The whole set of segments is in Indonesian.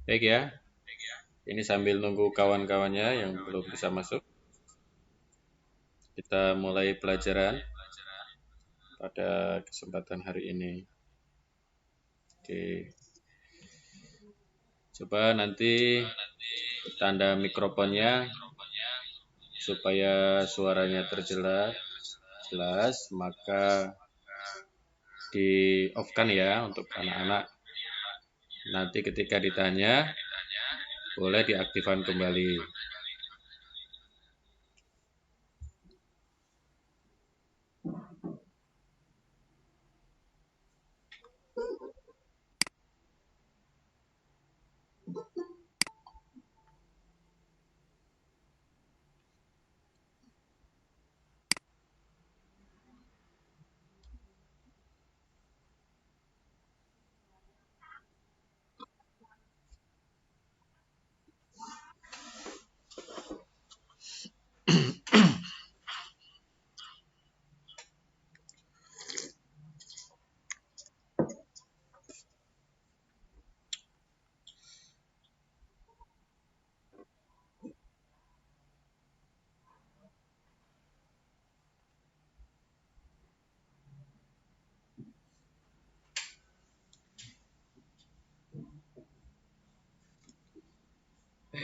Baik ya, ini sambil nunggu kawan-kawannya yang belum bisa masuk, kita mulai pelajaran pada kesempatan hari ini. Oke, coba nanti tanda mikrofonnya supaya suaranya terjelas, jelas, maka di off kan ya untuk anak-anak. Nanti ketika ditanya, boleh diaktifkan kembali.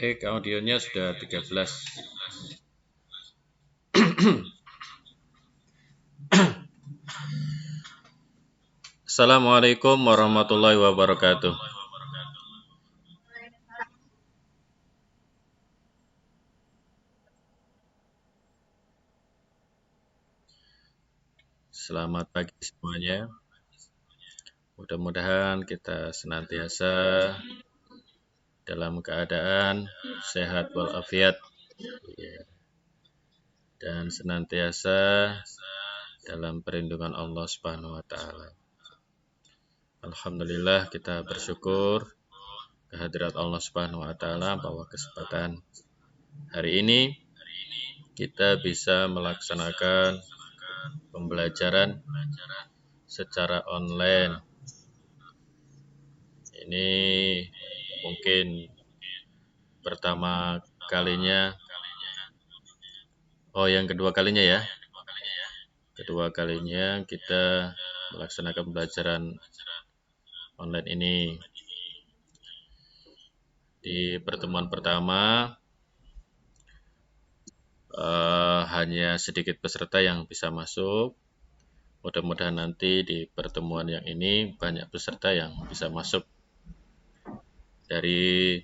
Audionya sudah 13. Assalamualaikum warahmatullahi wabarakatuh. Selamat pagi semuanya. Mudah-mudahan kita senantiasa dalam keadaan sehat walafiat dan senantiasa dalam perlindungan Allah Subhanahu wa taala. Alhamdulillah kita bersyukur kehadirat Allah Subhanahu wa taala bahwa kesempatan hari ini kita bisa melaksanakan pembelajaran secara online. Ini mungkin pertama kalinya, yang kedua kalinya ya. Kedua kalinya kita melaksanakan pembelajaran online ini. Di pertemuan pertama hanya sedikit peserta yang bisa masuk. Mudah-mudahan nanti di pertemuan yang ini banyak peserta yang bisa masuk. Dari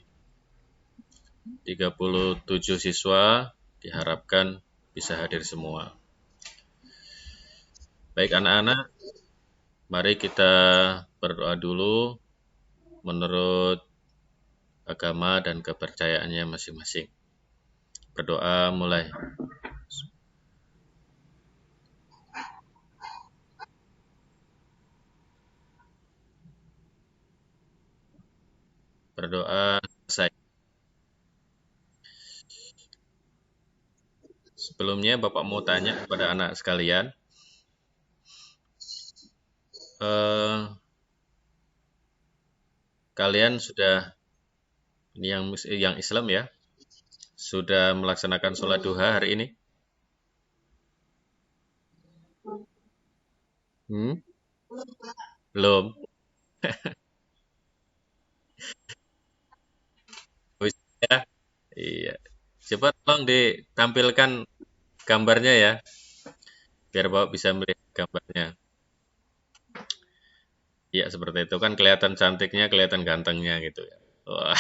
37 siswa diharapkan bisa hadir semua. Baik anak-anak, mari kita berdoa dulu menurut agama dan kepercayaannya masing-masing. Berdoa mulai. Berdoa selesai. Sebelumnya Bapak mau tanya kepada anak sekalian, kalian sudah, ini yang Islam ya, sudah melaksanakan sholat duha hari ini? Belum? Ya. Iya. Coba tolong ditampilkan gambarnya ya, biar Bapak bisa melihat gambarnya. Iya, seperti itu kan kelihatan cantiknya, kelihatan gantengnya gitu ya. Wah.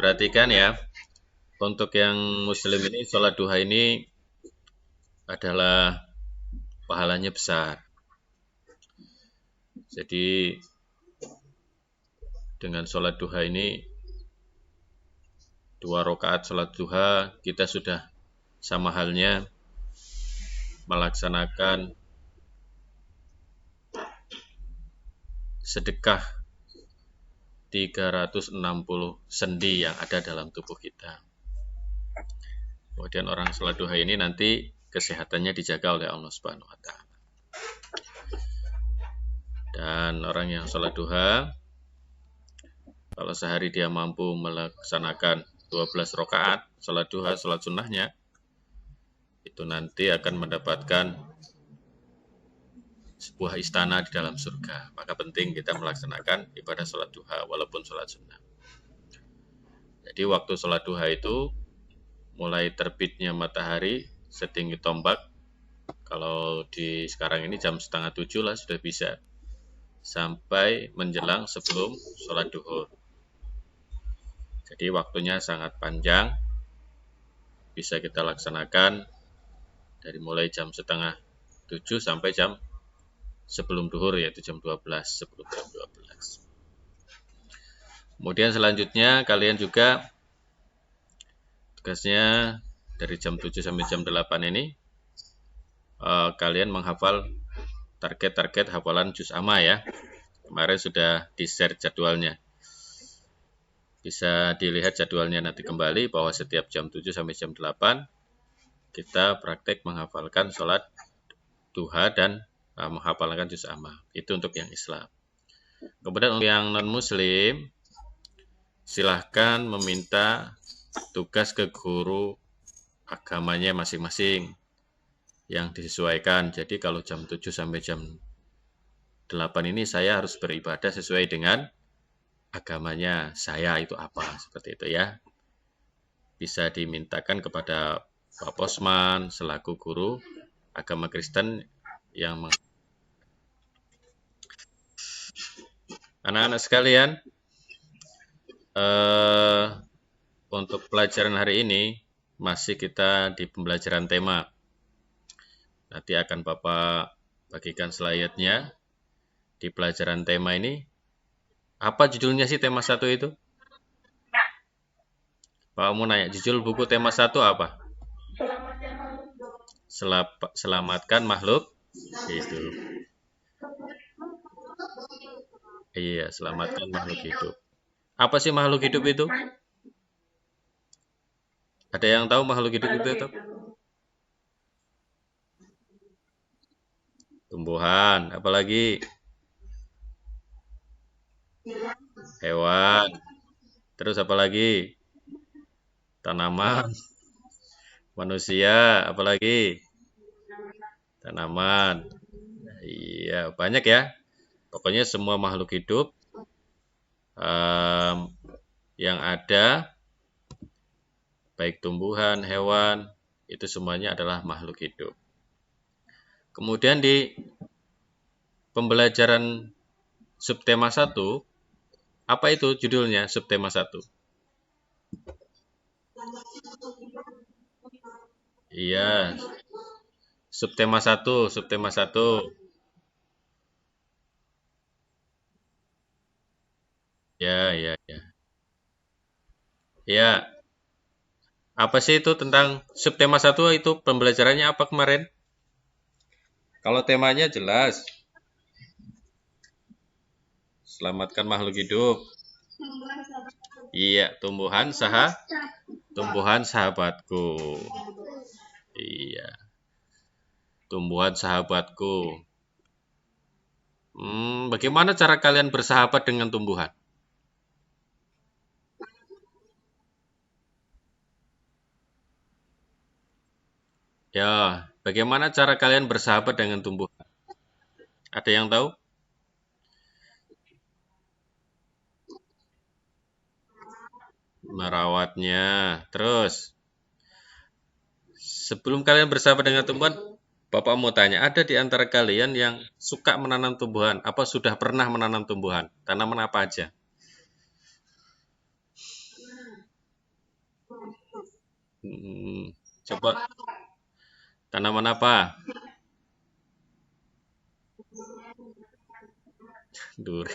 Perhatikan ya, untuk yang muslim ini sholat duha ini adalah pahalanya besar. Jadi dengan sholat duha ini, 2 rakaat sholat duha, kita sudah sama halnya melaksanakan sedekah 360 sendi yang ada dalam tubuh kita. Kemudian orang sholat duha ini nanti kesehatannya dijaga oleh Allah Subhanahu wa taala. Dan orang yang sholat duha, kalau sehari dia mampu melaksanakan 12 rakaat sholat duha, sholat sunnahnya, itu nanti akan mendapatkan sebuah istana di dalam surga. Maka penting kita melaksanakan ibadah sholat duha walaupun sholat sunnah. Jadi waktu sholat duha itu mulai terbitnya matahari setinggi tombak. Kalau di sekarang ini jam 6:30 lah sudah bisa, sampai menjelang sebelum sholat duhur. Jadi waktunya sangat panjang, bisa kita laksanakan dari mulai jam 6:30 sampai jam sebelum duhur, yaitu jam 12, sebelum jam 12. Kemudian selanjutnya kalian juga tugasnya dari jam 7 sampai jam 8 ini kalian menghafal target-target hafalan juz amma ya. Kemarin sudah di-share jadwalnya. Bisa dilihat jadwalnya nanti kembali bahwa setiap jam 7 sampai jam 8 kita praktek menghafalkan sholat duha dan menghafalkan juz amma. Itu untuk yang Islam. Kemudian untuk yang non-muslim, silahkan meminta tugas ke guru agamanya masing-masing yang disesuaikan. Jadi kalau jam 7 sampai jam 8 ini saya harus beribadah sesuai dengan agamanya saya itu apa, seperti itu ya. Bisa dimintakan kepada Pak Posman selaku guru agama Kristen yang anak-anak sekalian, untuk pelajaran hari ini masih kita di pembelajaran tema. Nanti akan Bapak bagikan slide-nya di pelajaran tema ini. Apa judulnya sih tema 1 itu? Pak mau nanya, judul buku tema 1 apa? Selamatkan makhluk hidup. Iya, selamatkan makhluk hidup. Apa sih makhluk hidup itu? Ada yang tahu makhluk hidup itu? Tumbuhan, apalagi? Hewan. Terus apalagi? Tanaman. Manusia, apalagi? Tanaman. Iya, banyak ya. Pokoknya semua makhluk hidup yang ada, baik tumbuhan, hewan, itu semuanya adalah makhluk hidup. Kemudian di pembelajaran subtema 1, apa itu judulnya subtema 1? Iya, subtema 1, subtema 1. Ya, ya, ya. Ya, apa sih itu tentang subtema 1 itu pembelajarannya apa kemarin? Kalau temanya jelas, selamatkan makhluk hidup. Iya, tumbuhan sahabatku. Iya, tumbuhan sahabatku. Bagaimana cara kalian bersahabat dengan tumbuhan? Ya, bagaimana cara kalian bersahabat dengan tumbuhan? Ada yang tahu? Merawatnya. Terus, sebelum kalian bersahabat dengan tumbuhan, Bapak mau tanya, ada di antara kalian yang suka menanam tumbuhan? Apa sudah pernah menanam tumbuhan? Tanaman apa aja? Coba tanaman apa? Duri,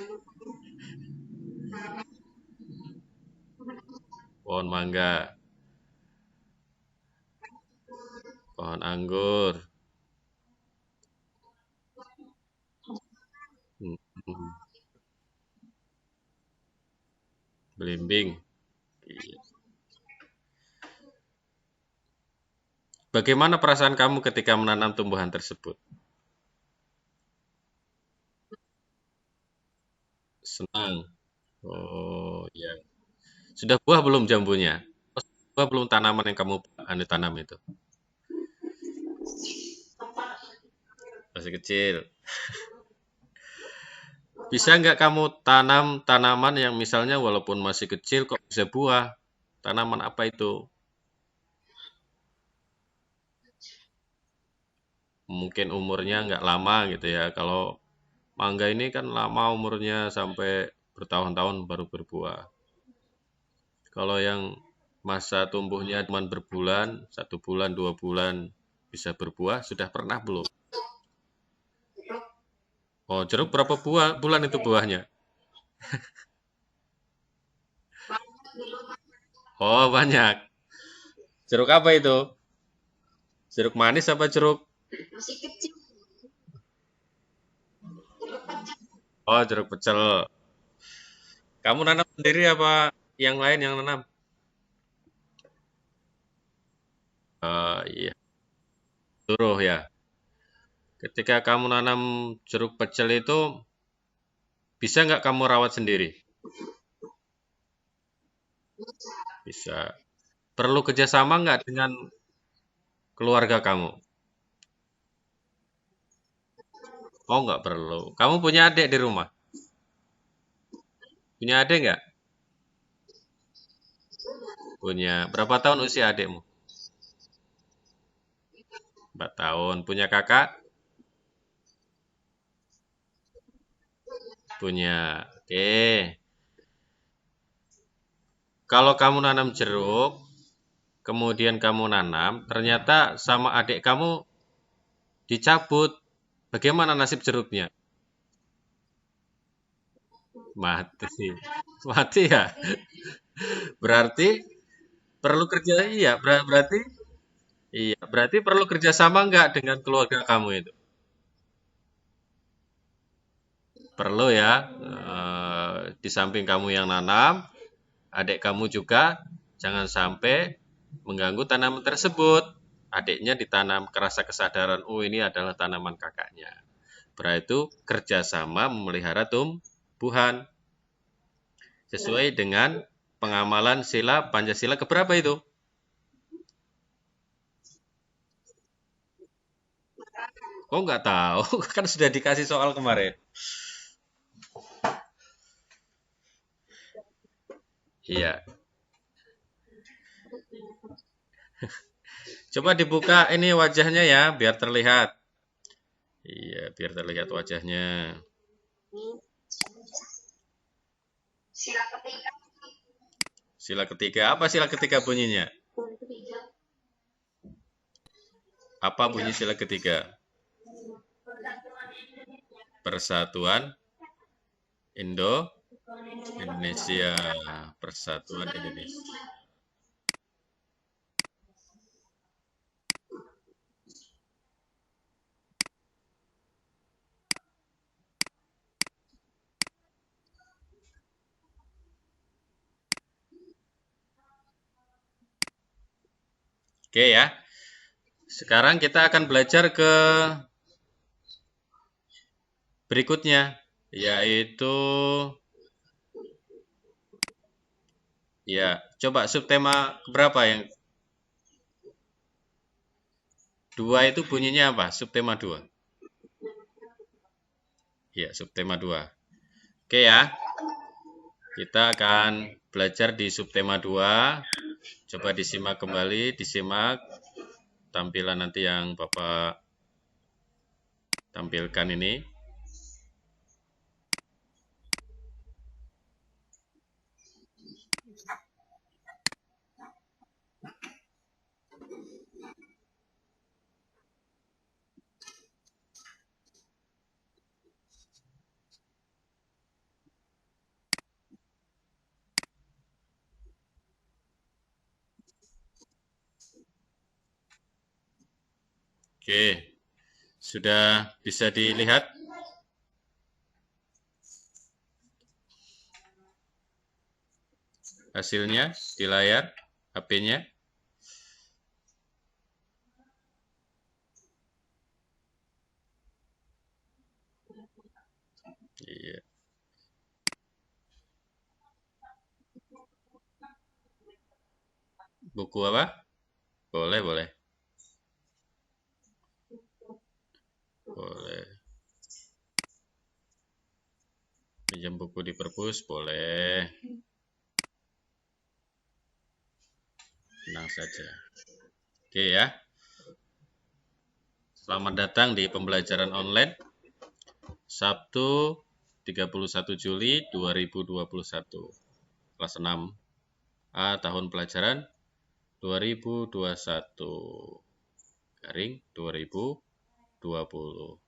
pohon mangga, pohon anggur, hmm, belimbing. bagaimana perasaan kamu ketika menanam tumbuhan tersebut? Senang. Oh, ya. Sudah buah belum jambunya? Oh, buah belum tanaman yang kamu tanam itu? Masih kecil. Bisa nggak kamu tanam tanaman yang misalnya walaupun masih kecil kok bisa buah? Tanaman apa itu? Mungkin umurnya nggak lama gitu ya. Kalau mangga ini kan lama umurnya sampai bertahun-tahun baru berbuah. Kalau yang masa tumbuhnya cuma berbulan, 1 bulan, 2 bulan bisa berbuah, sudah pernah belum? Oh, jeruk berapa bulan itu buahnya? Oh, banyak. Jeruk apa itu? Jeruk manis apa jeruk? Oh, jeruk pecel. Kamu nanam sendiri apa yang lain yang nanam? Iya, suruh ya. Ketika kamu nanam jeruk pecel itu, bisa nggak kamu rawat sendiri? Bisa. Perlu kerjasama nggak dengan keluarga kamu? Oh, nggak perlu. Kamu punya adik di rumah? Punya adik nggak? Punya. Berapa tahun usia adikmu? 4 tahun. Punya kakak? Punya. Oke. Kalau kamu nanam jeruk, kemudian kamu nanam, ternyata sama adik kamu dicabut. Bagaimana nasib jeruknya? Mati. Mati ya? Berarti perlu kerja, iya, berarti iya, berarti perlu kerjasama nggak dengan keluarga kamu itu? Perlu ya. Di samping kamu yang nanam, adik kamu juga jangan sampai mengganggu tanaman tersebut. Adiknya ditanam kerasa kesadaran, oh ini adalah tanaman kakaknya. Berarti itu kerjasama memelihara tumbuhan sesuai dengan pengamalan sila Pancasila keberapa itu? Oh nggak tahu, kan sudah dikasih soal kemarin. Iya, coba dibuka ini wajahnya ya, biar terlihat. Iya, biar terlihat wajahnya. Sila ketiga, apa sila ketiga bunyinya? Apa bunyi sila ketiga? Persatuan Indonesia. Persatuan Indonesia. Oke ya. Sekarang kita akan belajar ke berikutnya, yaitu ya, coba subtema berapa yang dua itu bunyinya apa? Subtema dua. Ya, subtema dua. Oke ya, kita akan belajar di subtema 2. Coba disimak kembali, disimak tampilan nanti yang Bapak tampilkan ini. Oke, sudah bisa dilihat hasilnya di layar HP-nya. Iya. Buku apa? Boleh, boleh. Boleh. Pinjam buku di perpus, boleh. Tenang saja. Oke ya. Selamat datang di pembelajaran online Sabtu 31 Juli 2021. Kelas 6 A tahun pelajaran 2021 garing 2020.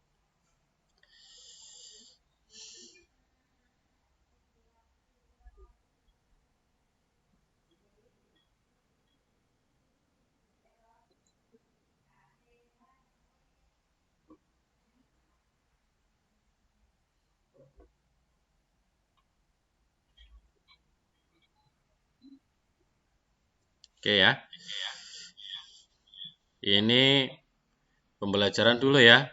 Oke ya. Ini pembelajaran dulu ya.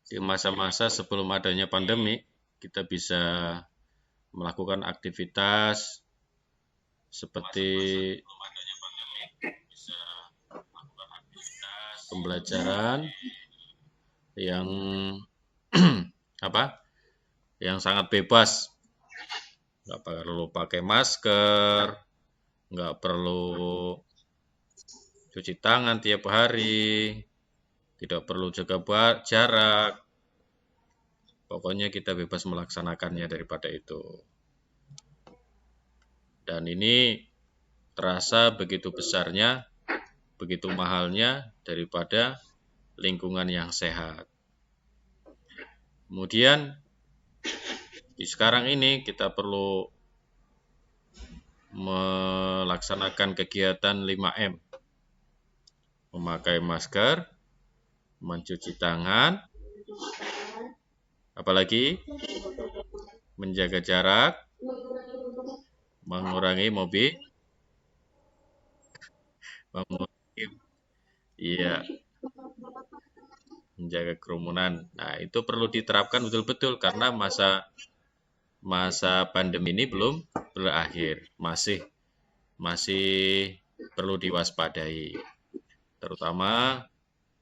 Di masa-masa sebelum adanya pandemi, kita bisa melakukan aktivitas seperti pembelajaran yang apa? Yang sangat bebas. Nggak perlu pakai masker, nggak perlu cuci tangan tiap hari, tidak perlu jaga jarak. Pokoknya kita bebas melaksanakannya daripada itu. Dan ini terasa begitu besarnya, begitu mahalnya daripada lingkungan yang sehat. Kemudian di sekarang ini kita perlu melaksanakan kegiatan 5M. Memakai masker, mencuci tangan, apalagi menjaga jarak, mengurangi mengurangi, iya, menjaga kerumunan. Nah, itu perlu diterapkan betul-betul karena masa pandemi ini belum berakhir, masih perlu diwaspadai, terutama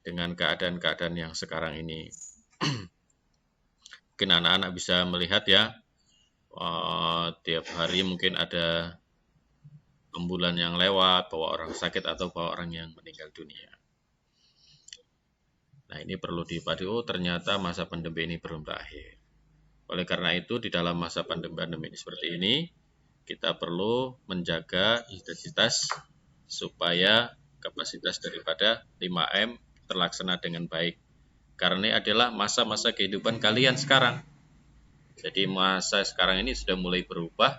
dengan keadaan-keadaan yang sekarang ini. Mungkin anak-anak bisa melihat ya, tiap hari mungkin ada ambulan yang lewat, bawa orang sakit atau bawa orang yang meninggal dunia. Nah, ini perlu dipadu, oh ternyata masa pandemi ini belum berakhir. Oleh karena itu, di dalam masa pandemi seperti ini, kita perlu menjaga intensitas supaya kapasitas daripada 5M terlaksana dengan baik. Karena ini adalah masa-masa kehidupan kalian sekarang. Jadi masa sekarang ini sudah mulai berubah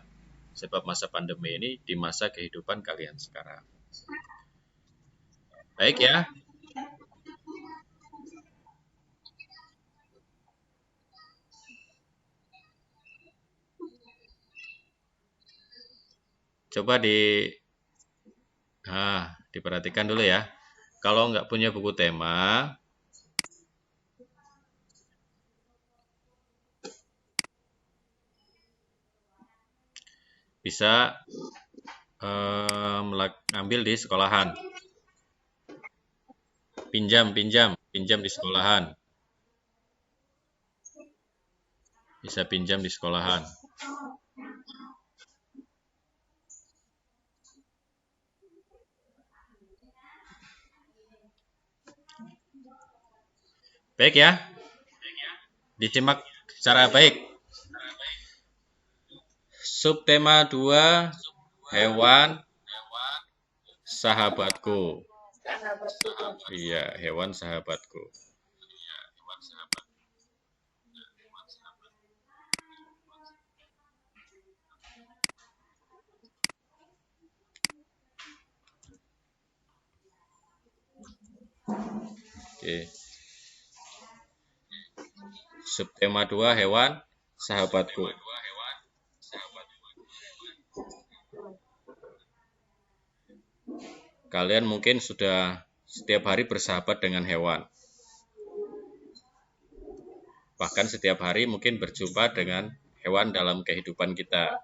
sebab masa pandemi ini di masa kehidupan kalian sekarang. Baik ya. Coba diperhatikan dulu ya. Kalau nggak punya buku tema, bisa ngambil di sekolahan. Pinjam di sekolahan. Bisa pinjam di sekolahan. Baik ya, disimak secara baik. Subtema 2, hewan sahabatku. Iya, hewan sahabatku. Oke. Subtema 2, hewan sahabatku. Kalian mungkin sudah setiap hari bersahabat dengan hewan. Bahkan setiap hari mungkin berjumpa dengan hewan dalam kehidupan kita.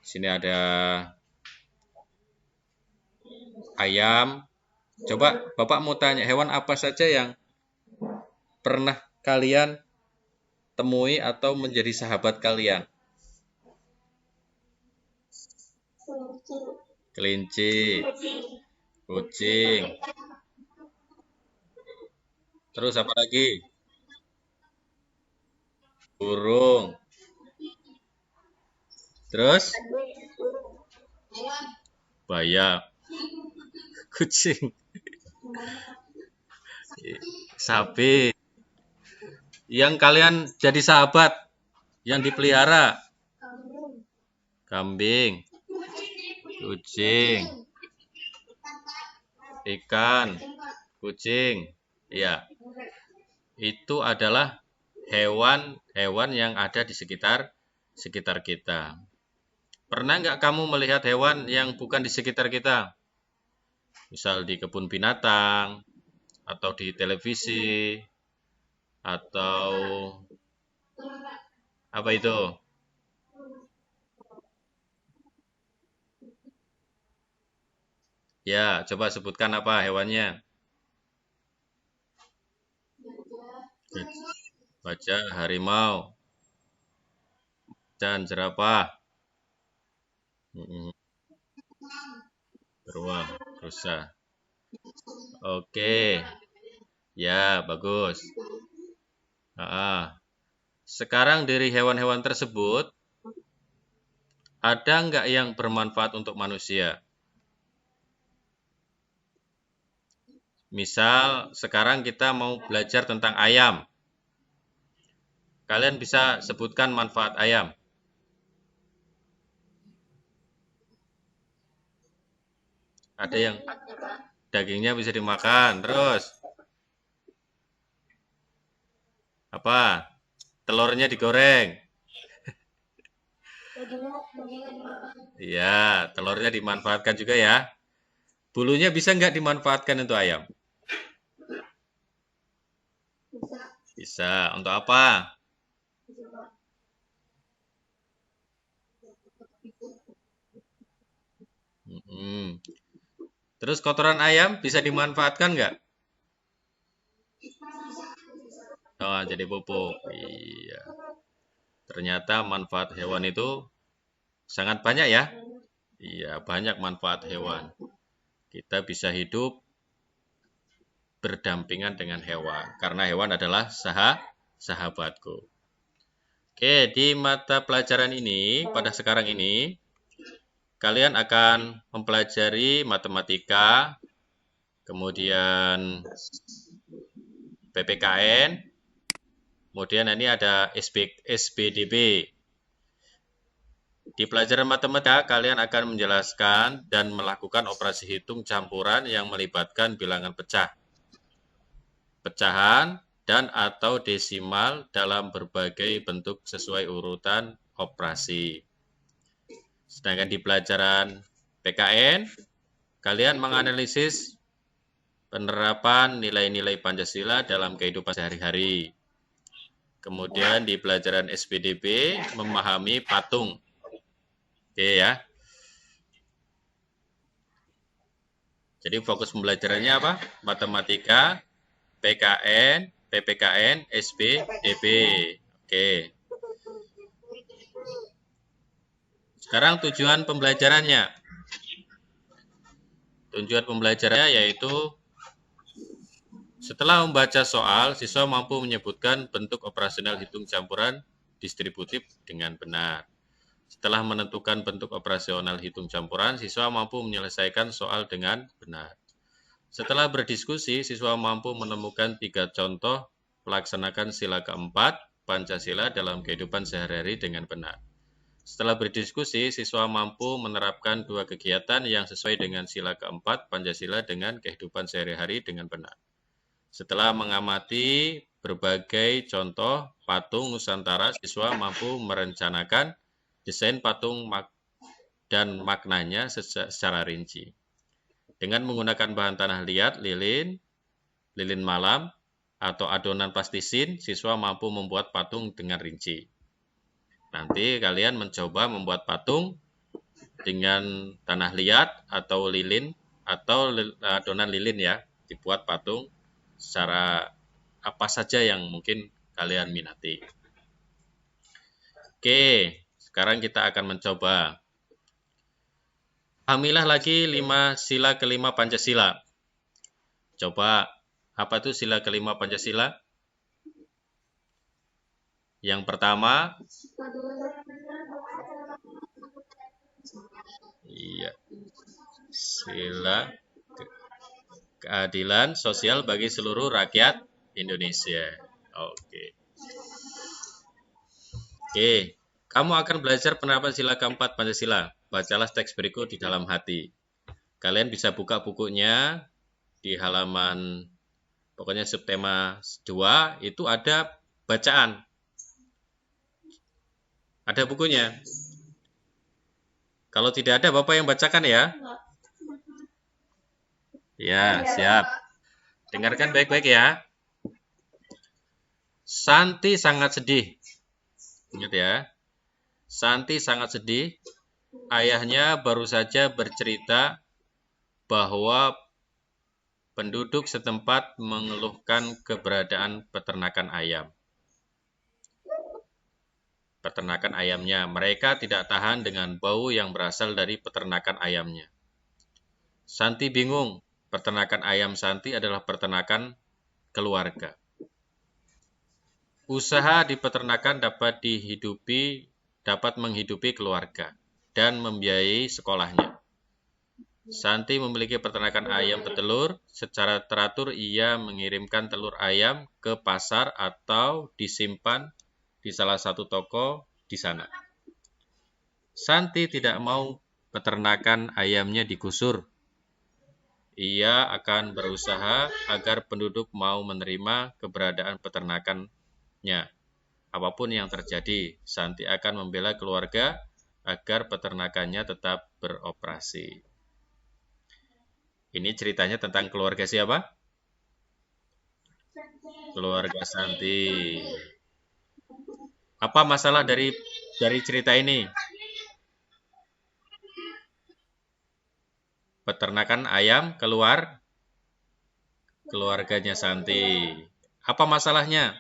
Di sini ada ayam. Coba Bapak mau tanya, hewan apa saja yang pernah kalian temui atau menjadi sahabat kalian? Kelinci, kucing. Terus apa lagi? Burung. Terus bayam, kucing, sapi. Yang kalian jadi sahabat, yang dipelihara, kambing, kucing, ikan, kucing. Ya, itu adalah hewan-hewan yang ada di sekitar kita. Pernah nggak kamu melihat hewan yang bukan di sekitar kita? Misal di kebun binatang, atau di televisi, atau apa itu? Ya, coba sebutkan apa hewannya. Gajah, harimau, dan jerapah. Mm-mm. Beruang, rusa. Oke, ya bagus. Ah, sekarang dari hewan-hewan tersebut, ada nggak yang bermanfaat untuk manusia? Misal, sekarang kita mau belajar tentang ayam. Kalian bisa sebutkan manfaat ayam. Ada yang dagingnya bisa dimakan. Terus, apa? Telurnya digoreng. Iya, telurnya dimanfaatkan juga ya. Bulunya bisa nggak dimanfaatkan untuk ayam? Bisa. Untuk apa? Mm-mm. Terus kotoran ayam bisa dimanfaatkan nggak? Oh, jadi pupuk. Iya. Ternyata manfaat hewan itu sangat banyak ya. Iya, banyak manfaat hewan. Kita bisa hidup berdampingan dengan hewan. Karena hewan adalah sahabatku. Oke, di mata pelajaran ini, pada sekarang ini, kalian akan mempelajari matematika, kemudian PPKN, kemudian ini ada SPDB. Di pelajaran matematika, kalian akan menjelaskan dan melakukan operasi hitung campuran yang melibatkan bilangan pecah, pecahan, dan atau desimal dalam berbagai bentuk sesuai urutan operasi. Sedangkan di pelajaran PKN, kalian menganalisis penerapan nilai-nilai Pancasila dalam kehidupan sehari-hari. Kemudian di pelajaran SPDB, memahami patung. Oke ya. Jadi fokus pembelajarannya apa? Matematika, PKN, PPKN, SPDB. Oke. Sekarang tujuan pembelajarannya. Tujuan pembelajarannya yaitu setelah membaca soal, siswa mampu menyebutkan bentuk operasional hitung campuran distributif dengan benar. Setelah menentukan bentuk operasional hitung campuran, siswa mampu menyelesaikan soal dengan benar. Setelah berdiskusi, siswa mampu menemukan 3 contoh melaksanakan sila keempat Pancasila dalam kehidupan sehari-hari dengan benar. Setelah berdiskusi, siswa mampu menerapkan 2 kegiatan yang sesuai dengan sila keempat Pancasila dengan kehidupan sehari-hari dengan benar. Setelah mengamati berbagai contoh patung Nusantara, siswa mampu merencanakan desain patung dan maknanya secara rinci. Dengan menggunakan bahan tanah liat, lilin malam, atau adonan plastisin, siswa mampu membuat patung dengan rinci. Nanti kalian mencoba membuat patung dengan tanah liat atau lilin atau adonan lilin ya, dibuat patung secara apa saja yang mungkin kalian minati. Oke, sekarang kita akan mencoba. Pahamilah lagi 5 sila kelima Pancasila. Coba, apa itu sila kelima Pancasila? Yang pertama, iya, sila keadilan sosial bagi seluruh rakyat Indonesia. Oke. Oke, kamu akan belajar penerapan sila keempat Pancasila. Bacalah teks berikut di dalam hati. Kalian bisa buka bukunya di halaman, pokoknya subtema 2, itu ada bacaan. Ada bukunya. Kalau tidak ada, Bapak yang bacakan ya. Ya, siap. Dengarkan baik-baik ya. Santi sangat sedih. Ingat ya. Santi sangat sedih. Ayahnya baru saja bercerita bahwa penduduk setempat mengeluhkan keberadaan peternakan ayam. Peternakan ayamnya. Mereka tidak tahan dengan bau yang berasal dari peternakan ayamnya. Santi bingung. Peternakan ayam Santi adalah peternakan keluarga. Usaha di peternakan dapat menghidupi keluarga dan membiayai sekolahnya. Santi memiliki peternakan ayam petelur. Secara teratur ia mengirimkan telur ayam ke pasar atau disimpan di salah satu toko di sana. Santi tidak mau peternakan ayamnya digusur. Ia akan berusaha agar penduduk mau menerima keberadaan peternakannya. Apapun yang terjadi, Santi akan membela keluarga agar peternakannya tetap beroperasi. Ini ceritanya tentang keluarga siapa? Keluarga Santi. Apa masalah dari cerita ini? Peternakan ayam keluarganya Santi. Apa masalahnya?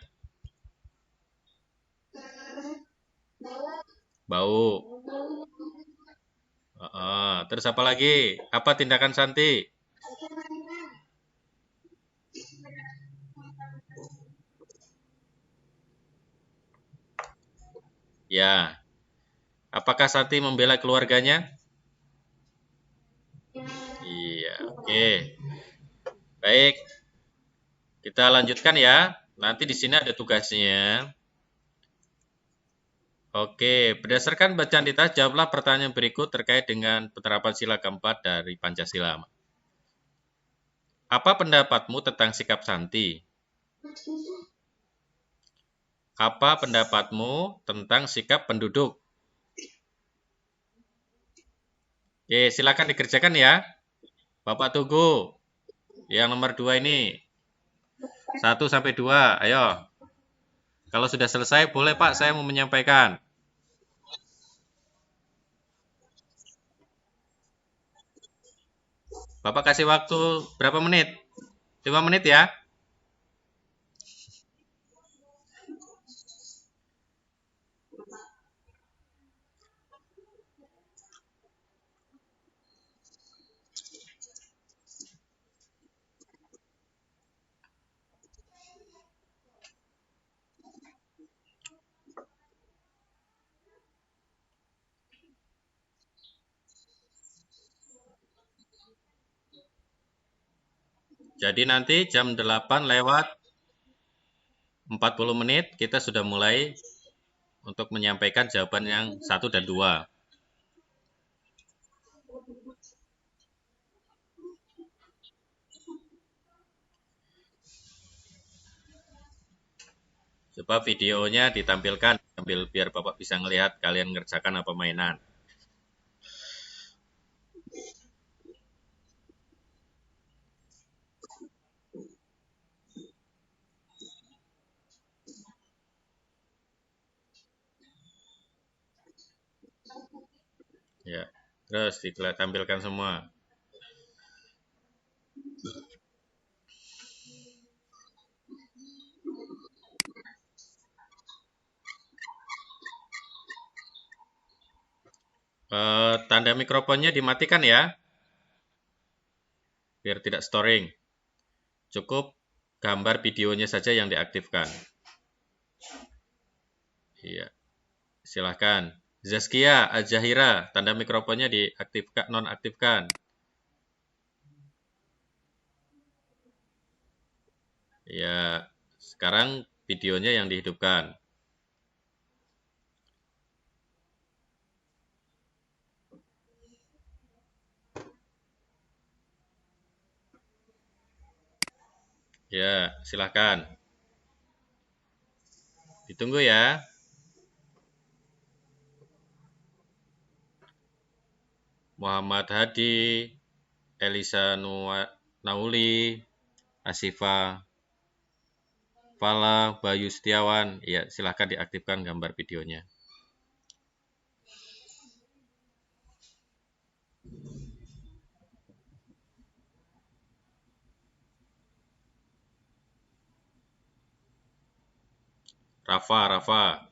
Bau. Terus apa lagi? Apa tindakan Santi? Ya. Apakah Santi membela keluarganya? Iya, oke. Baik, kita lanjutkan ya. Nanti di sini ada tugasnya. Oke, berdasarkan bacaan di atas, jawablah pertanyaan berikut terkait dengan penerapan sila keempat dari Pancasila. Apa pendapatmu tentang sikap Santi? Apa pendapatmu tentang sikap penduduk? Oke, silakan dikerjakan ya. Bapak tunggu. Yang nomor 2 ini. 1 sampai 2, ayo. Kalau sudah selesai, boleh Pak, saya mau menyampaikan. Bapak kasih waktu berapa menit? 5 menit ya. Jadi nanti jam 8 lewat 40 menit kita sudah mulai untuk menyampaikan jawaban yang 1 dan 2. Coba videonya ditampilkan sambil biar Bapak bisa melihat kalian ngerjakan apa mainan. Ya. Terus ditampilkan semua. Tanda mikrofonnya dimatikan ya, biar tidak storing. Cukup gambar videonya saja yang diaktifkan. Iya, silahkan. Zaskia, Azahira, tanda mikrofonnya diaktifkan, nonaktifkan. Ya, sekarang videonya yang dihidupkan. Ya, silahkan. Ditunggu ya. Muhammad Hadi, Elisa Nauli, Asifa Fala, Bayu Setiawan. Ya, silahkan diaktifkan gambar videonya. Rafa.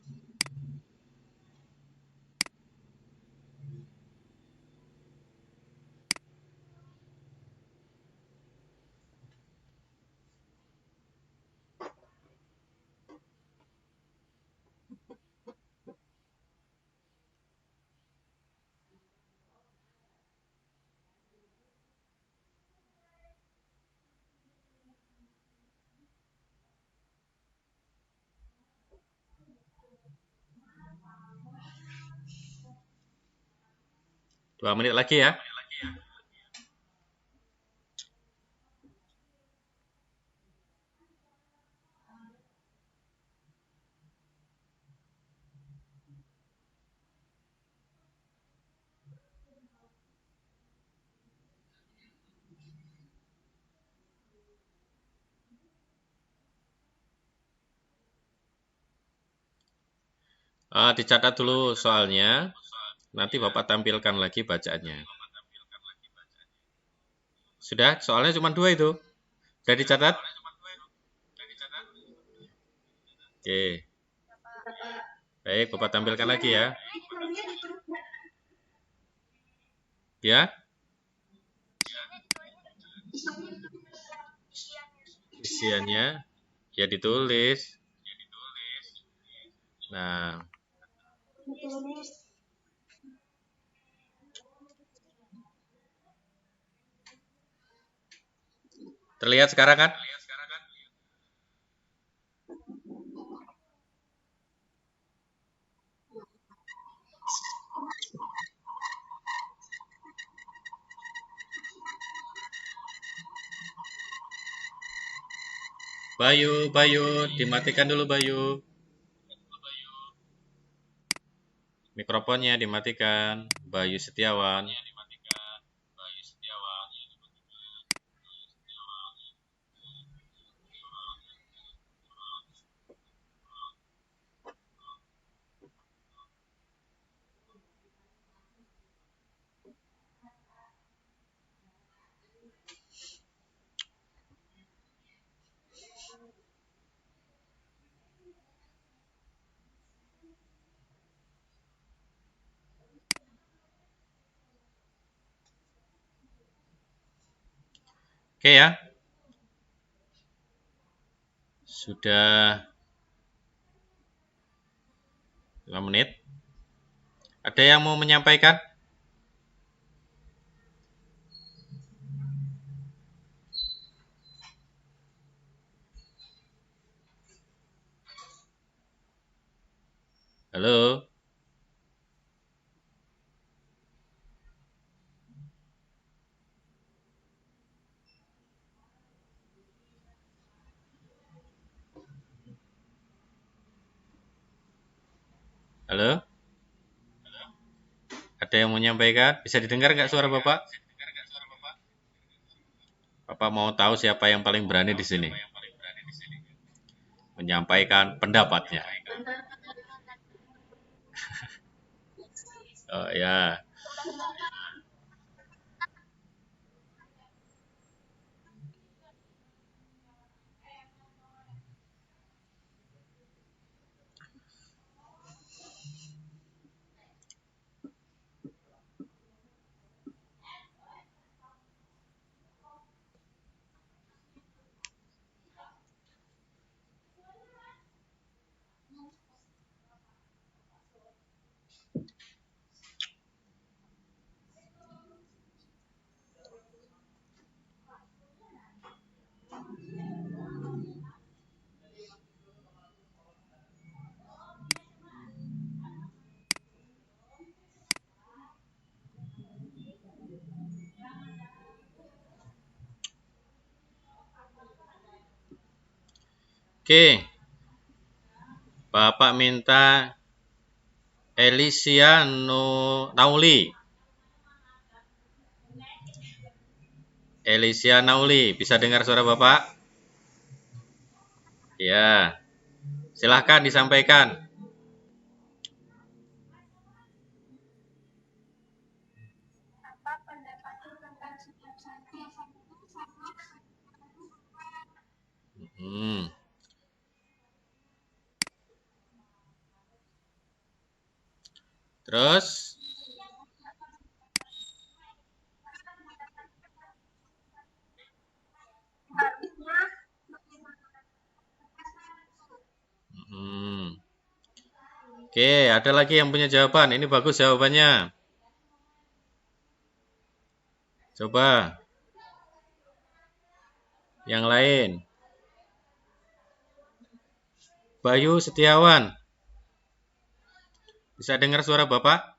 2 menit lagi ya. Dicatat dulu soalnya. Nanti Bapak tampilkan lagi bacaannya. Sudah, soalnya cuma 2 itu. Sudah dicatat? Oke. Baik, Bapak tampilkan lagi ya. Ya, isiannya ya ditulis. Nah, terlihat sekarang kan? Bayu, dimatikan dulu Bayu. Mikrofonnya dimatikan. Bayu Setiawan. Oke ya. Sudah 5 menit. Ada yang mau menyampaikan? Halo? Halo? Ada yang mau menyampaikan? Bisa didengar nggak suara Bapak? Bapak mau tahu siapa yang paling berani di sini menyampaikan pendapatnya. Oh ya, Oke, Bapak minta Elisia Nauli. Elisia Nauli, bisa dengar suara Bapak? Ya, silahkan disampaikan. Hmm, terus, hmm. Oke, ada lagi yang punya jawaban. Ini bagus jawabannya. Coba yang lain. Bayu Setiawan, bisa dengar suara Bapak?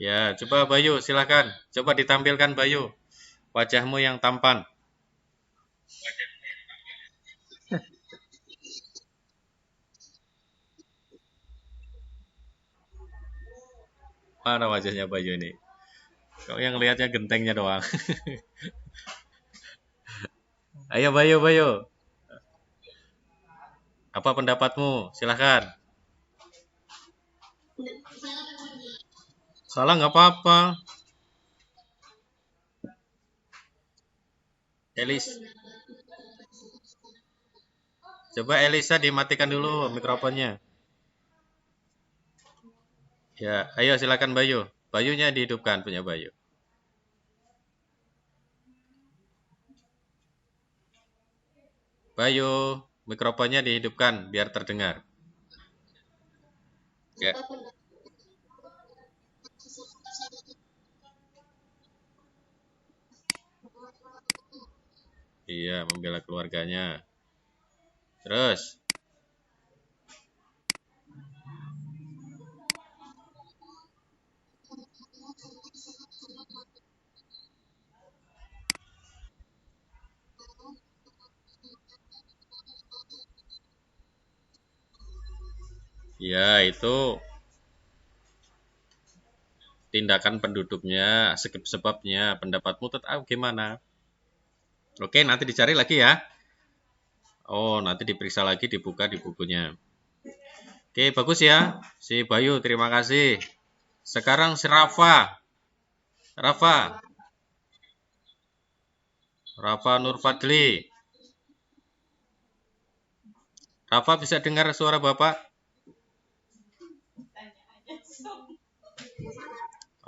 Ya, coba Bayu, silakan. Coba ditampilkan Bayu, wajahmu yang tampan. Mana wajahnya Bayu ini? Kau yang lihatnya gentengnya doang. Ayo Bayu, Bayu. Apa pendapatmu? Silakan. Salah nggak apa-apa. Elis, coba Elisa dimatikan dulu mikrofonnya. Ya, ayo silakan Bayu. Bayunya dihidupkan punya Bayu. Bayu, mikrofonnya dihidupkan biar terdengar. Ya. Iya, membela keluarganya. Terus, ya itu tindakan penduduknya, sebabnya, pendapatmu tetap gimana? Oke, nanti dicari lagi ya. Oh, nanti diperiksa lagi, dibuka di bukunya. Oke, bagus ya. Si Bayu, terima kasih. Sekarang si Rafa. Rafa, Rafa Nurfadli. Rafa bisa dengar suara Bapak?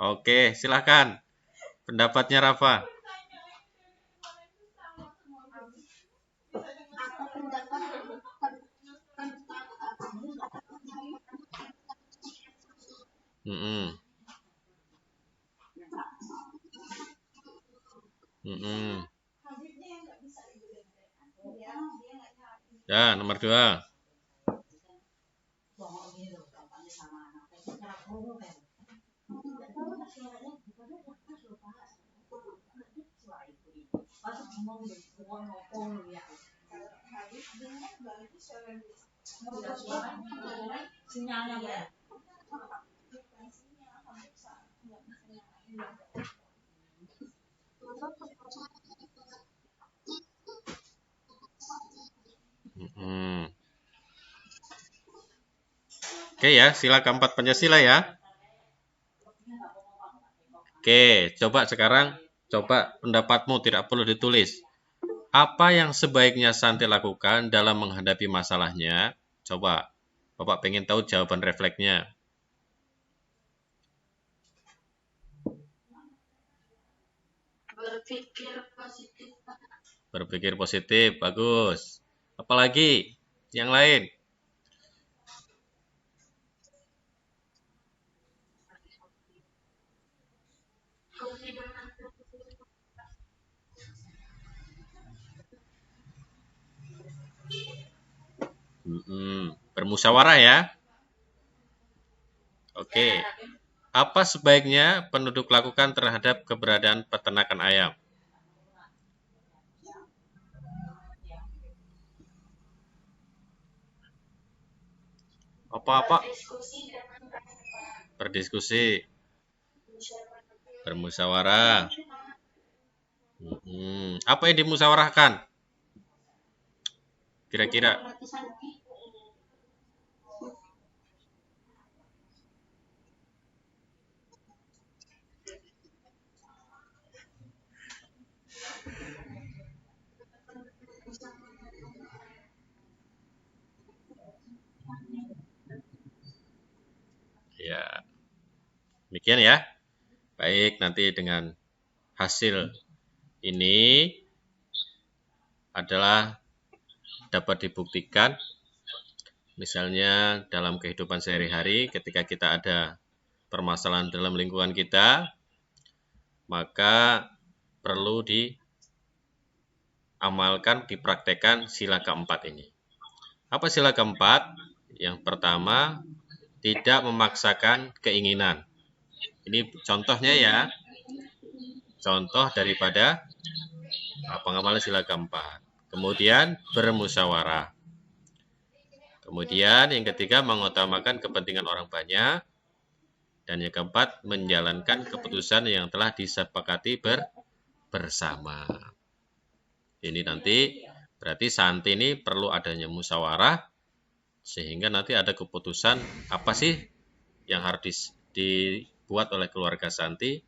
Oke, silahkan. Pendapatnya Rafa. Mm-mm. Mm-mm. Ya, nomor 2. Mm-mm. Oke ya, sila keempat Pancasila ya. Oke, coba sekarang, coba pendapatmu tidak perlu ditulis. Apa yang sebaiknya Santi lakukan dalam menghadapi masalahnya? Coba, Bapak pengen tahu jawaban refleksnya. Berpikir positif, bagus. Apalagi yang lain? Bermusyawarah ya. Oke. Apa sebaiknya penduduk lakukan terhadap keberadaan peternakan ayam? Apa-apa? Berdiskusi, bermusyawarah. Apa yang dimusyawarahkan? Kira-kira? Ya, demikian ya. Baik, nanti dengan hasil ini adalah dapat dibuktikan misalnya dalam kehidupan sehari-hari ketika kita ada permasalahan dalam lingkungan kita, maka perlu diamalkan, dipraktekkan sila keempat ini. Apa sila keempat? Yang pertama, tidak memaksakan keinginan. Ini contohnya ya, contoh daripada pengamalan sila keempat. Kemudian bermusyawarah. Kemudian yang ketiga, mengutamakan kepentingan orang banyak. Dan yang keempat, menjalankan keputusan yang telah disepakati bersama. Ini nanti berarti Santi ini perlu adanya musyawarah sehingga nanti ada keputusan apa sih yang harus dibuat oleh keluarga Santi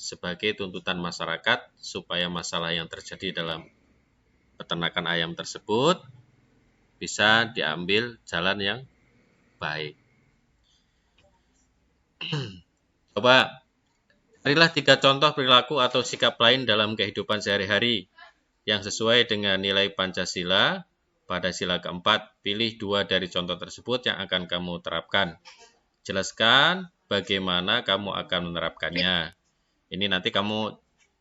sebagai tuntutan masyarakat supaya masalah yang terjadi dalam peternakan ayam tersebut bisa diambil jalan yang baik. Coba carilah 3 contoh perilaku atau sikap lain dalam kehidupan sehari-hari yang sesuai dengan nilai Pancasila pada sila keempat. Pilih 2 dari contoh tersebut yang akan kamu terapkan. Jelaskan bagaimana kamu akan menerapkannya. Ini nanti kamu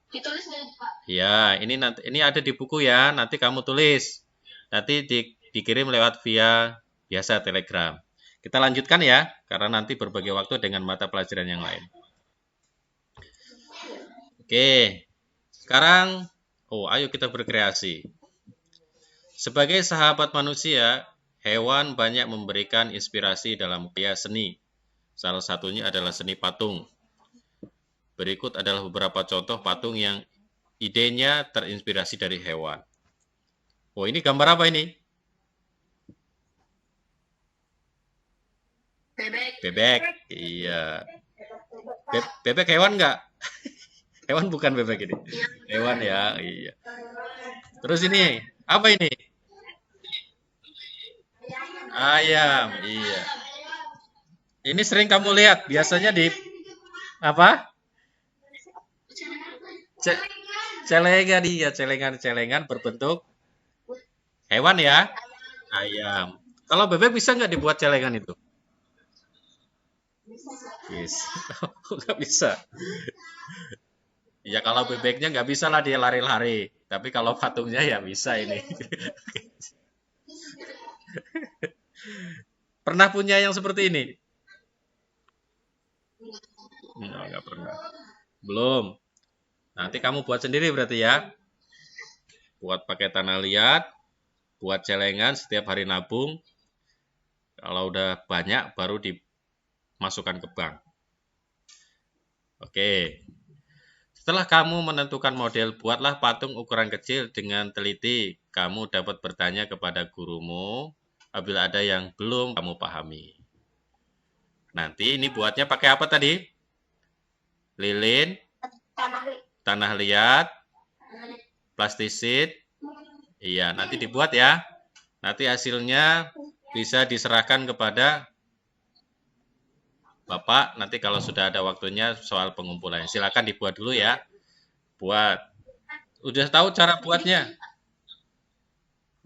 ditulis Pak? Ya, ini ada di buku ya. Nanti kamu tulis. Nanti dikirim lewat via biasa Telegram. Kita lanjutkan ya, karena nanti berbagi waktu dengan mata pelajaran yang lain. Oke, sekarang, ayo kita berkreasi. Sebagai sahabat manusia, hewan banyak memberikan inspirasi dalam karya seni. Salah satunya adalah seni patung. Berikut adalah beberapa contoh patung yang idenya terinspirasi dari hewan. Ini gambar apa ini? Bebek. Bebek, iya. Bebek hewan nggak? Hewan bukan bebek ini. Hewan ya, iya. Terus ini, apa ini? Ayam, iya. Ini sering kamu lihat, biasanya di apa? Celengan, iya, celengan berbentuk hewan ya, ayam. Kalau bebek bisa nggak dibuat celengan itu? Bisa. Nggak bisa. Ya kalau bebeknya nggak bisa lah dia lari-lari. Tapi kalau patungnya ya bisa ini. Pernah punya yang seperti ini? Nggak pernah. Belum. Nanti kamu buat sendiri berarti ya. Buat pakai tanah liat, buat celengan setiap hari nabung. Kalau udah banyak baru dimasukkan ke bank. Oke. Setelah kamu menentukan model, buatlah patung ukuran kecil dengan teliti. Kamu dapat bertanya kepada gurumu apabila ada yang belum kamu pahami. Nanti ini buatnya pakai apa tadi? Lilin, tanah liat, plastisit. Iya, nanti dibuat ya. Nanti hasilnya bisa diserahkan kepada Bapak nanti kalau sudah ada waktunya soal pengumpulan. Silakan dibuat dulu ya. Buat. Udah tahu cara buatnya?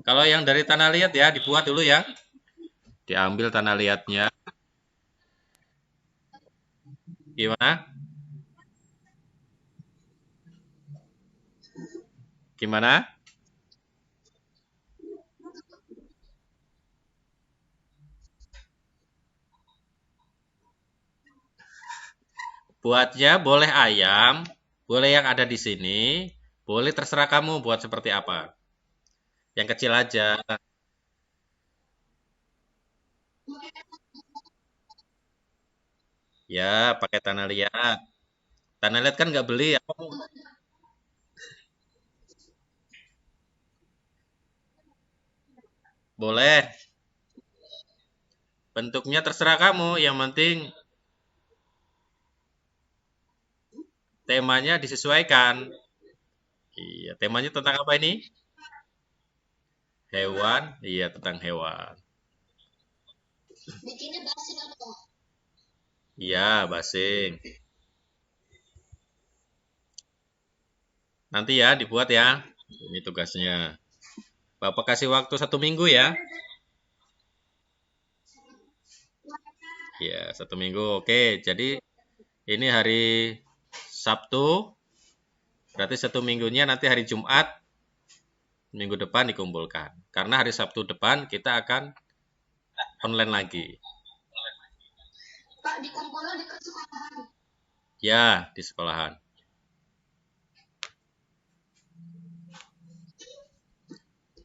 Kalau yang dari tanah liat ya, dibuat dulu ya. Diambil tanah liatnya. Gimana? Gimana? Buatnya boleh ayam, boleh yang ada di sini, boleh terserah kamu buat seperti apa. Yang kecil aja. Ya, pakai tanah liat. Tanah liat kan nggak beli. Boleh. Bentuknya terserah kamu. Yang penting temanya disesuaikan. Iya, temanya tentang apa ini? Hewan. Iya, tentang hewan. Iya, basing. Nanti ya, dibuat ya. Ini tugasnya. Bapak kasih waktu 1 minggu ya. Ya, 1 minggu. Oke, jadi ini hari Sabtu. Berarti 1 minggunya nanti hari Jumat minggu depan dikumpulkan. Karena hari Sabtu depan kita akan online lagi. Ya, di sekolahan.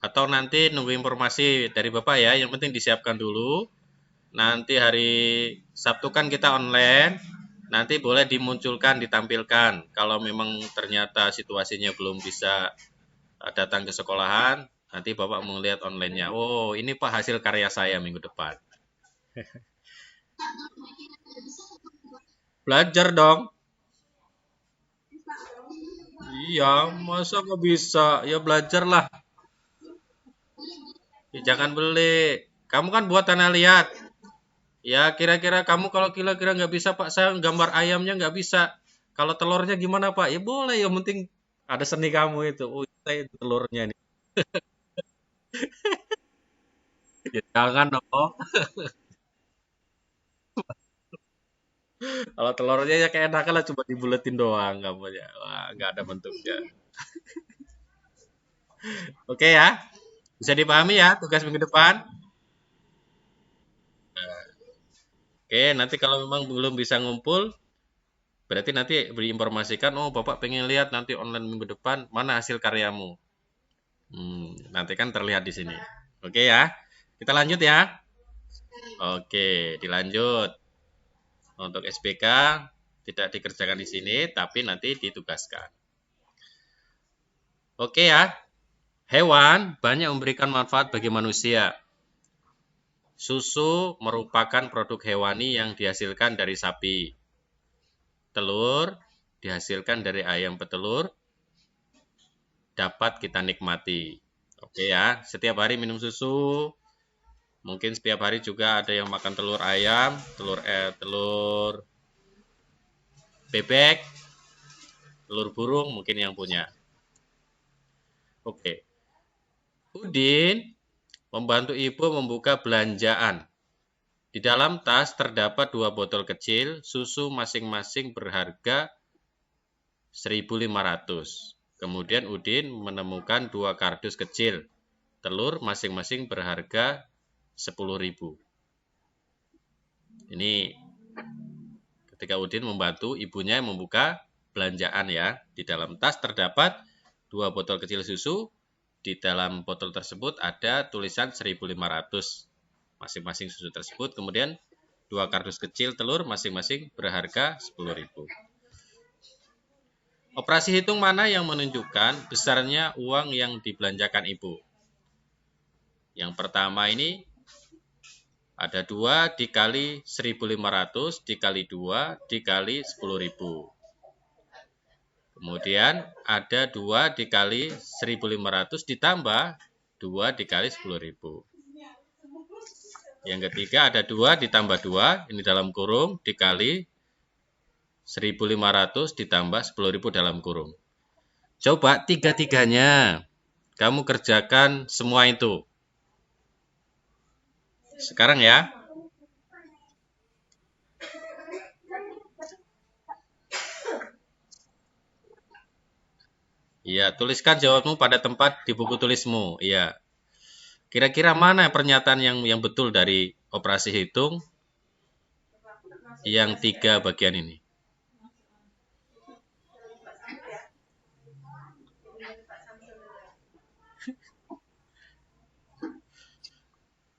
Atau nanti nunggu informasi dari Bapak ya. Yang penting disiapkan dulu. Nanti hari Sabtu kan kita online. Nanti boleh dimunculkan, ditampilkan. Kalau memang ternyata situasinya belum bisa datang ke sekolahan, nanti Bapak mau lihat online-nya. Oh, ini Pak hasil karya saya minggu depan. Belajar dong. Iya, masa nggak bisa? Ya belajarlah. Ya, jangan beli. Kamu kan buat tanah liat. Ya kira-kira kamu kalau kira-kira nggak bisa Pak, saya gambar ayamnya nggak bisa. Kalau telurnya gimana Pak? Ya boleh, yang penting ada seni kamu itu. Oh, saya telurnya nih. Ya, jangan dong. Kalau telurnya ya kayak enak lah cuma dibuletin doang kamu ya. Wah, nggak ada bentuknya. Oke ya, bisa dipahami ya tugas minggu depan. Oke, nanti kalau memang belum bisa ngumpul, berarti nanti diinformasikan, oh Bapak pengen lihat nanti online minggu depan, mana hasil karyamu. Nanti kan terlihat di sini. Oke ya, kita lanjut ya. Oke, dilanjut. Untuk SPK tidak dikerjakan di sini, tapi nanti ditugaskan. Oke ya, hewan banyak memberikan manfaat bagi manusia. Susu merupakan produk hewani yang dihasilkan dari sapi. Telur dihasilkan dari ayam petelur, dapat kita nikmati. Oke ya, setiap hari minum susu. Mungkin setiap hari juga ada yang makan telur ayam, telur bebek, telur burung mungkin yang punya. Oke. Udin membantu ibu membuka belanjaan. Di dalam tas terdapat 2 botol kecil, susu masing-masing berharga 1.500. Kemudian Udin menemukan 2 kardus kecil. Telur masing-masing berharga 10.000. Ini ketika Udin membantu ibunya membuka belanjaan ya. Di dalam tas terdapat 2 botol kecil susu. Di dalam botol tersebut ada tulisan 1.500 masing-masing susu tersebut. Kemudian 2 kardus kecil telur masing-masing berharga 10.000. Operasi hitung mana yang menunjukkan besarnya uang yang dibelanjakan ibu? Yang pertama ini ada 2 dikali 1.500 dikali 2 dikali 10.000. Kemudian ada 2 dikali 1.500 ditambah 2 dikali 10.000. Yang ketiga ada 2 ditambah 2, ini dalam kurung, dikali 1.500 ditambah 10.000 dalam kurung. Coba tiga-tiganya kamu kerjakan semua itu. Sekarang ya. Iya, tuliskan jawabmu pada tempat di buku tulismu. Iya. Kira-kira mana pernyataan yang betul dari operasi hitung yang 3 bagian ini?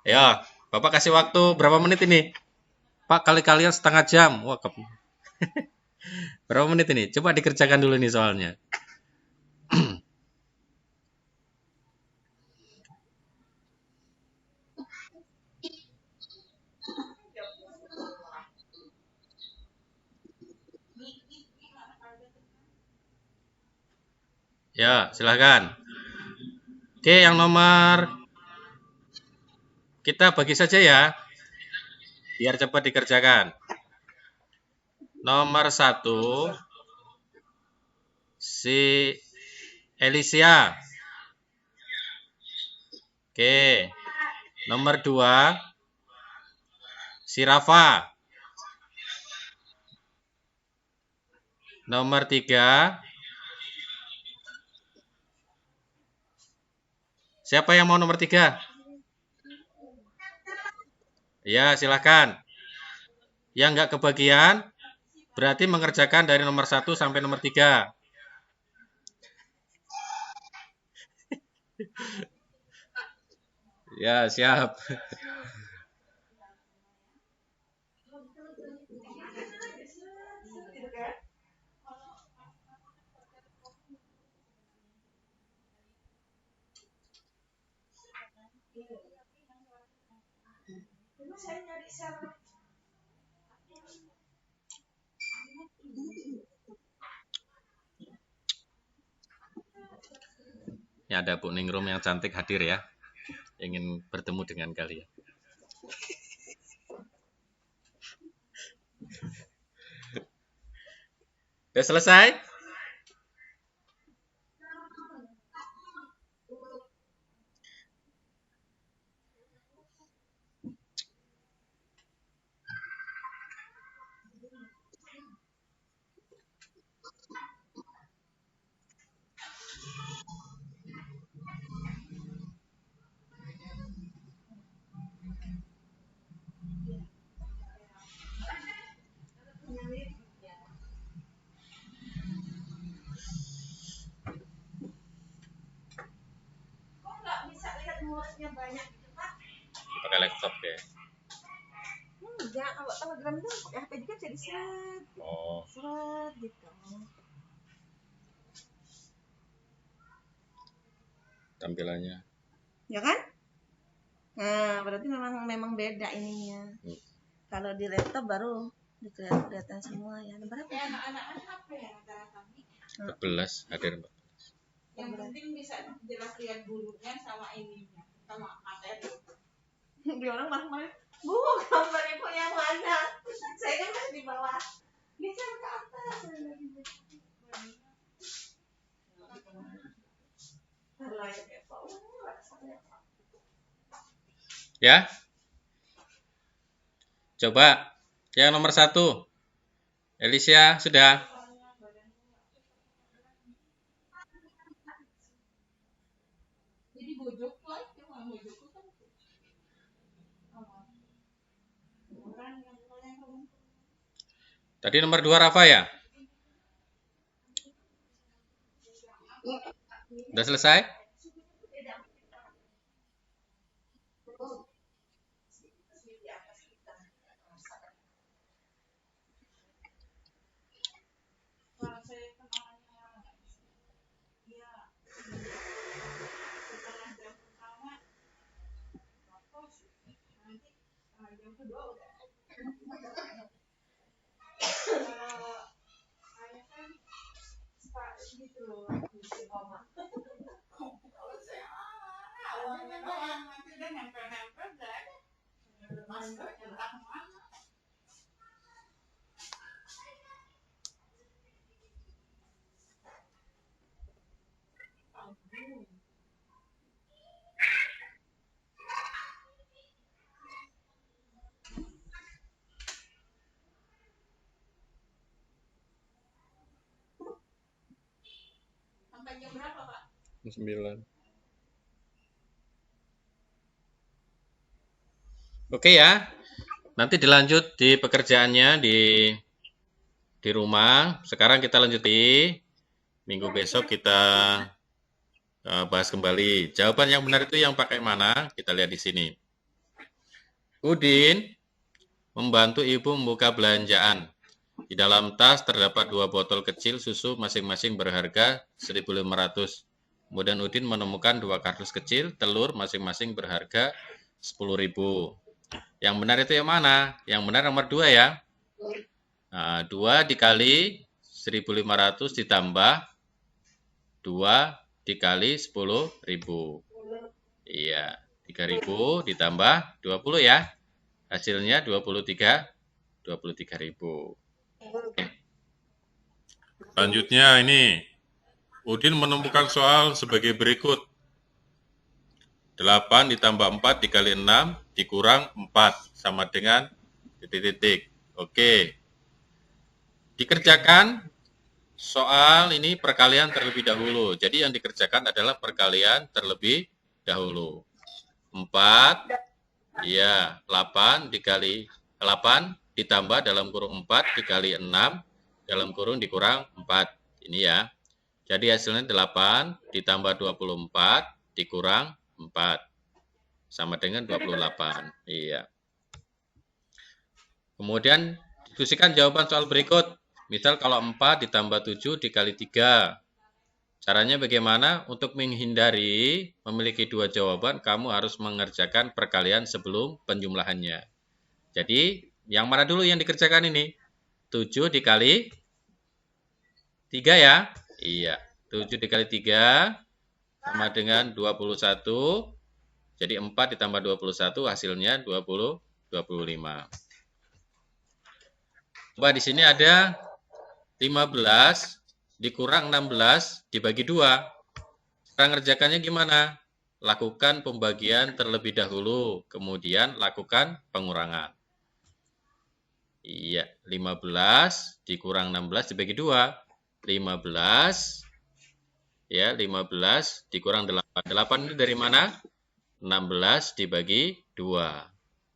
Ya, Bapak kasih waktu berapa menit ini? Pak, kali-kalian setengah jam. Wah, berapa menit ini? Coba dikerjakan dulu nih soalnya. Ya, silahkan. Oke, yang nomor kita bagi saja ya, biar cepat dikerjakan. Nomor 1, si Alicia. Oke. Nomor 2, si Rafa. Nomor 3, siapa yang mau nomor 3? Ya, silahkan. Yang nggak kebagian, berarti mengerjakan dari nomor 1 sampai nomor 3. Ya, siap. Ya, ada Bu Ningrum yang cantik hadir ya. Ingin bertemu dengan kalian. Udah selesai? Pakai laptop ya. Enggak, kalau Telegram itu pakai HP juga jadi seret. Oh. Seret gitu. Tampilannya. Ya kan? Nah, berarti memang beda ininya. Kalau di laptop baru kelihatan semua ya. Berapa? Ya, anak-anak HP ya rata-rata. 14 hadir, Mbak. Yang penting bisa jelas lihat bulunya sama ininya, sama materi. Dia orang marah-marah. Bu, gambar ibu yang mana? Saya kan masih di bawah. Bisa ke atas. Ya. Coba yang nomor 1. Alicia, sudah? Jadi bujuk lah, cuma bujuk kan. Tadi nomor 2 Rafa ya? Udah selesai? Sampai jam berapa, Pak? 9. Oke ya. Nanti dilanjut di pekerjaannya di rumah. Sekarang kita lanjuti. Minggu besok kita bahas kembali. Jawaban yang benar itu yang pakai mana? Kita lihat di sini. Udin, Membantu ibu membuka belanjaan. Di dalam tas terdapat 2 botol kecil susu masing-masing berharga 1.500. Kemudian Udin menemukan 2 kardus kecil telur masing-masing berharga 10.000. Yang benar itu yang mana? Yang benar nomor 2 ya. Nah, 2 dikali 1.500 ditambah 2 dikali 10.000. Iya, 3.000 ditambah 20 ya. Hasilnya 23.000. Selanjutnya ini, Udin menemukan soal sebagai berikut. 8 ditambah 4 dikali 6 dikurang 4 sama dengan titik-titik. Oke. Dikerjakan soal ini perkalian terlebih dahulu. Jadi yang dikerjakan adalah perkalian terlebih dahulu. 4, ya, 8 dikali 8 ditambah dalam kurung 4 dikali 6 dalam kurung dikurang 4. Ini ya. Jadi hasilnya 8 ditambah 24 dikurang 4. Sama dengan 28. Iya. Kemudian diskusikan jawaban soal berikut. Misal kalau 4 ditambah 7 dikali 3. Caranya bagaimana? Untuk menghindari memiliki 2 jawaban, kamu harus mengerjakan perkalian sebelum penjumlahannya. Jadi, yang mana dulu yang dikerjakan ini? 7 dikali 3 ya? Iya. 7 dikali 3 sama dengan 21. Jadi 4 ditambah 21 hasilnya 25. Coba di sini ada 15 dikurang 16 dibagi 2. Cara ngerjakannya gimana? Lakukan pembagian terlebih dahulu, kemudian lakukan pengurangan. Iya, 15 dikurang 16 dibagi 2. 15 ya, 15 dikurang 8. 8 itu dari mana? 16 dibagi 2.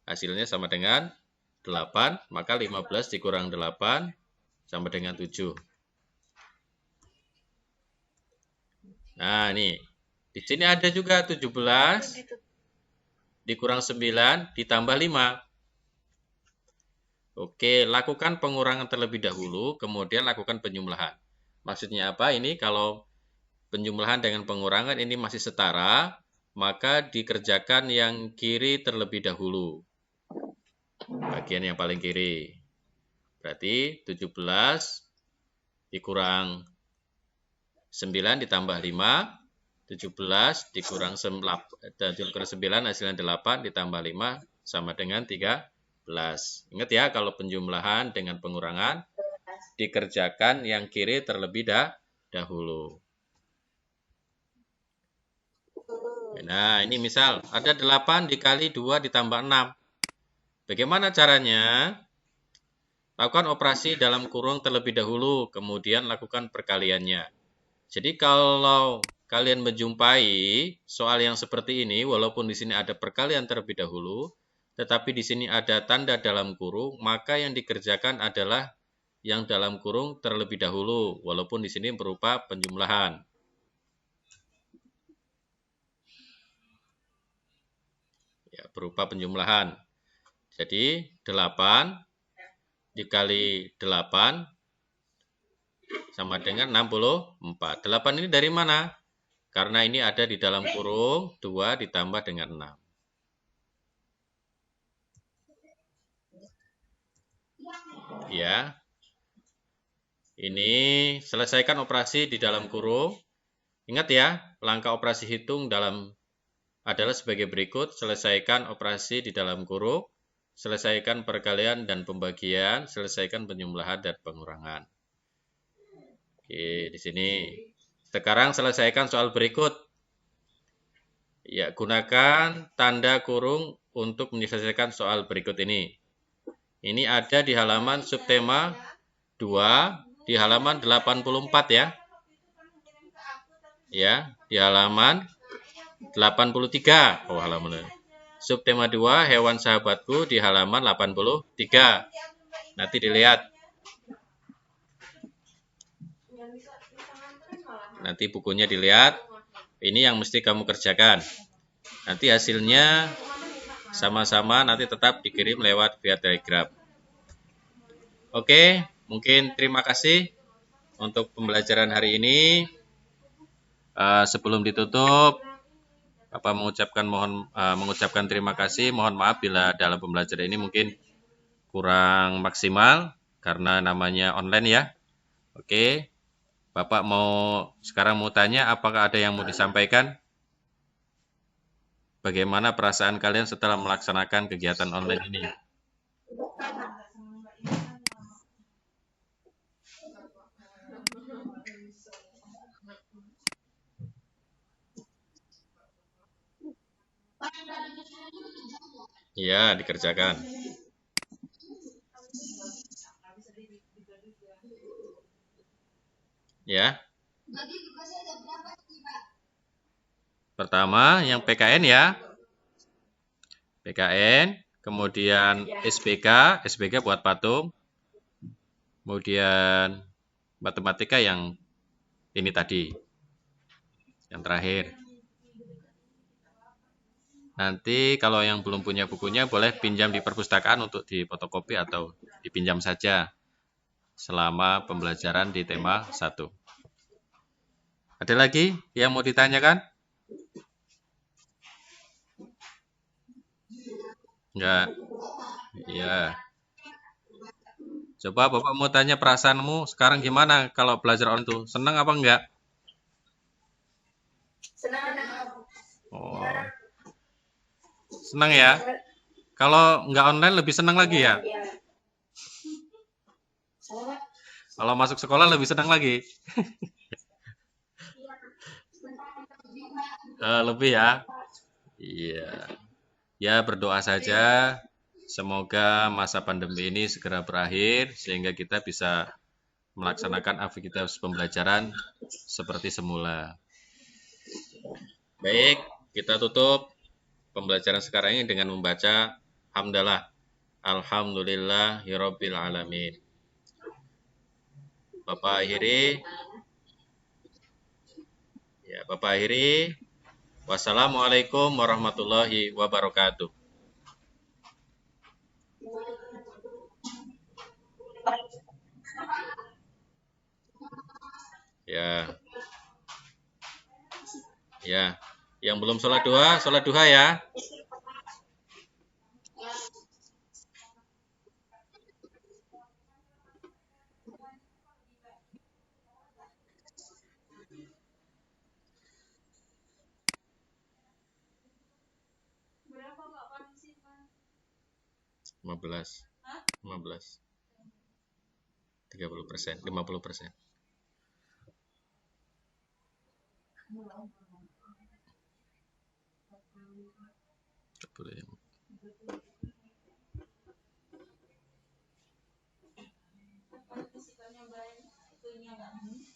Hasilnya sama dengan 8, maka 15 dikurang 8 sama dengan 7. Nah, nih. Di sini ada juga 17 dikurang 9 ditambah 5. Oke, lakukan pengurangan terlebih dahulu, kemudian lakukan penjumlahan. Maksudnya apa ini? Kalau penjumlahan dengan pengurangan ini masih setara, maka dikerjakan yang kiri terlebih dahulu. Bagian yang paling kiri. Berarti 17 dikurang 9 ditambah 5. 17 dikurang 9 hasilnya 8 ditambah 5 sama dengan 13. Ingat ya, kalau penjumlahan dengan pengurangan dikerjakan yang kiri terlebih dahulu. Nah, ini misal ada 8 dikali 2 ditambah 6. Bagaimana caranya? Lakukan operasi dalam kurung terlebih dahulu, kemudian lakukan perkaliannya. Jadi kalau kalian menjumpai soal yang seperti ini, walaupun di sini ada perkalian terlebih dahulu, tetapi di sini ada tanda dalam kurung, maka yang dikerjakan adalah yang dalam kurung terlebih dahulu, walaupun di sini berupa penjumlahan. Ya, berupa penjumlahan. Jadi 8 dikali 8 sama dengan 64. 8 ini dari mana? Karena ini ada di dalam kurung 2 ditambah dengan 6. Ya. Ini selesaikan operasi di dalam kurung. Ingat ya, langkah operasi hitung adalah sebagai berikut. Selesaikan operasi di dalam kurung, selesaikan perkalian dan pembagian, selesaikan penjumlahan dan pengurangan. Oke, di sini. Sekarang selesaikan soal berikut. Ya, gunakan tanda kurung untuk menyelesaikan soal berikut ini. Ini ada di halaman subtema 2, di halaman 84 ya. Ya, di halaman 83. Oh, halaman. Subtema 2, hewan sahabatku di halaman 83. Nanti dilihat. Nanti bukunya dilihat. Ini yang mesti kamu kerjakan. Nanti hasilnya sama-sama nanti tetap dikirim lewat via Telegram. Oke, mungkin terima kasih untuk pembelajaran hari ini. Sebelum ditutup, Bapak mengucapkan terima kasih. Mohon maaf bila dalam pembelajaran ini mungkin kurang maksimal karena namanya online ya. Oke, Bapak sekarang mau tanya apakah ada yang mau disampaikan? Bagaimana perasaan kalian setelah melaksanakan kegiatan online ini? Iya, dikerjakan. Ya. Pertama, yang PKN ya. PKN, kemudian SBK buat patung. Kemudian matematika yang ini tadi. Yang terakhir. Nanti kalau yang belum punya bukunya boleh pinjam di perpustakaan untuk difotokopi atau dipinjam saja selama pembelajaran di tema 1. Ada lagi yang mau ditanyakan? Enggak. Iya. Coba Bapak mau tanya perasaanmu sekarang gimana kalau belajar online tuh? Senang apa enggak? Senang. Oh, senang ya? Kalau enggak online lebih senang lagi ya? Kalau masuk sekolah lebih senang lagi? Lebih ya? Iya. Ya berdoa saja. Semoga masa pandemi ini segera berakhir sehingga kita bisa melaksanakan aktivitas pembelajaran seperti semula. Baik, kita tutup pembelajaran sekarang ini dengan membaca hamdalah. Alhamdulillahirabbil alamin. Bapak akhiri. Ya, Bapak akhiri. Wassalamualaikum warahmatullahi wabarakatuh. Ya. Ya. Yang belum sholat duha ya. Berapa Pak Pak? 15. 15. 30%, 50%. Boleh. Fisikanya baik, itunya enggak.